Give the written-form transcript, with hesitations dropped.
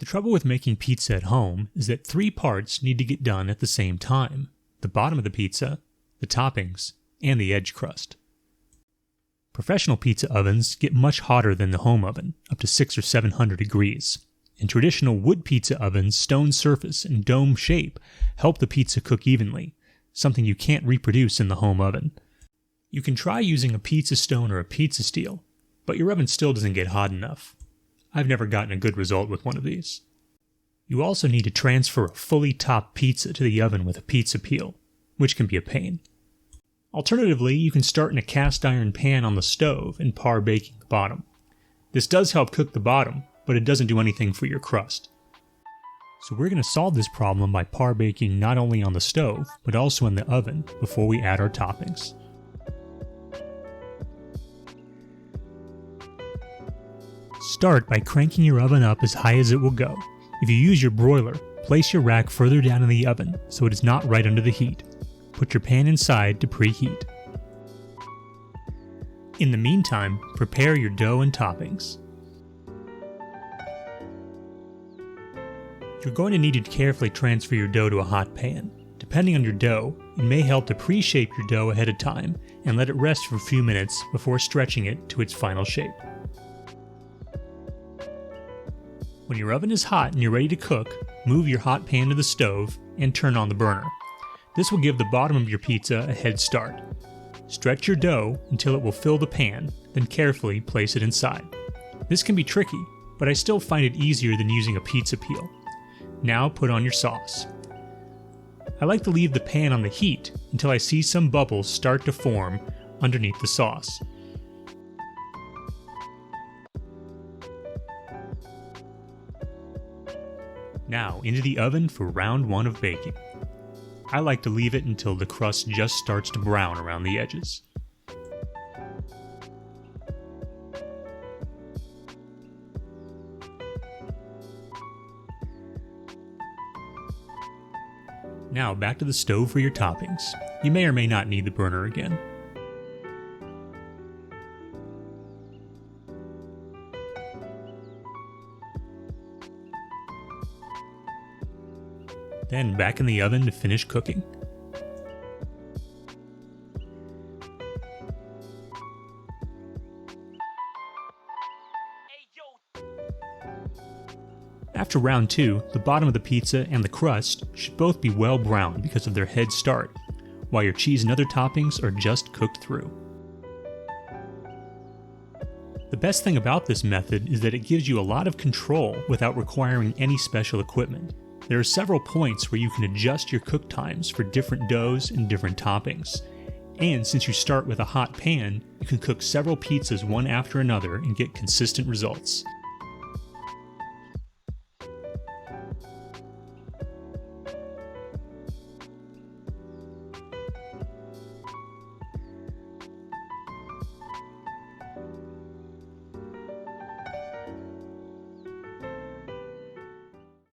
The trouble with making pizza at home is that 3 parts need to get done at the same time: the bottom of the pizza, the toppings, and the edge crust. Professional pizza ovens get much hotter than the home oven, up to 600 or 700 degrees. And traditional wood pizza ovens' stone surface and dome shape help the pizza cook evenly, something you can't reproduce in the home oven. You can try using a pizza stone or a pizza steel, but your oven still doesn't get hot enough. I've never gotten a good result with one of these. You also need to transfer a fully topped pizza to the oven with a pizza peel, which can be a pain. Alternatively, you can start in a cast iron pan on the stove and par baking the bottom. This does help cook the bottom, but it doesn't do anything for your crust. So we're going to solve this problem by par baking not only on the stove, but also in the oven before we add our toppings. Start by cranking your oven up as high as it will go. If you use your broiler, place your rack further down in the oven so it is not right under the heat. Put your pan inside to preheat. In the meantime, prepare your dough and toppings. You're going to need to carefully transfer your dough to a hot pan. Depending on your dough, it may help to pre-shape your dough ahead of time and let it rest for a few minutes before stretching it to its final shape. When your oven is hot and you're ready to cook, move your hot pan to the stove and turn on the burner. This will give the bottom of your pizza a head start. Stretch your dough until it will fill the pan, then carefully place it inside. This can be tricky, but I still find it easier than using a pizza peel. Now put on your sauce. I like to leave the pan on the heat until I see some bubbles start to form underneath the sauce. Now into the oven for round 1 of baking. I like to leave it until the crust just starts to brown around the edges. Now back to the stove for your toppings. You may or may not need the burner again. Then back in the oven to finish cooking. After round 2, the bottom of the pizza and the crust should both be well browned because of their head start, while your cheese and other toppings are just cooked through. The best thing about this method is that it gives you a lot of control without requiring any special equipment. There are several points where you can adjust your cook times for different doughs and different toppings. And since you start with a hot pan, you can cook several pizzas one after another and get consistent results.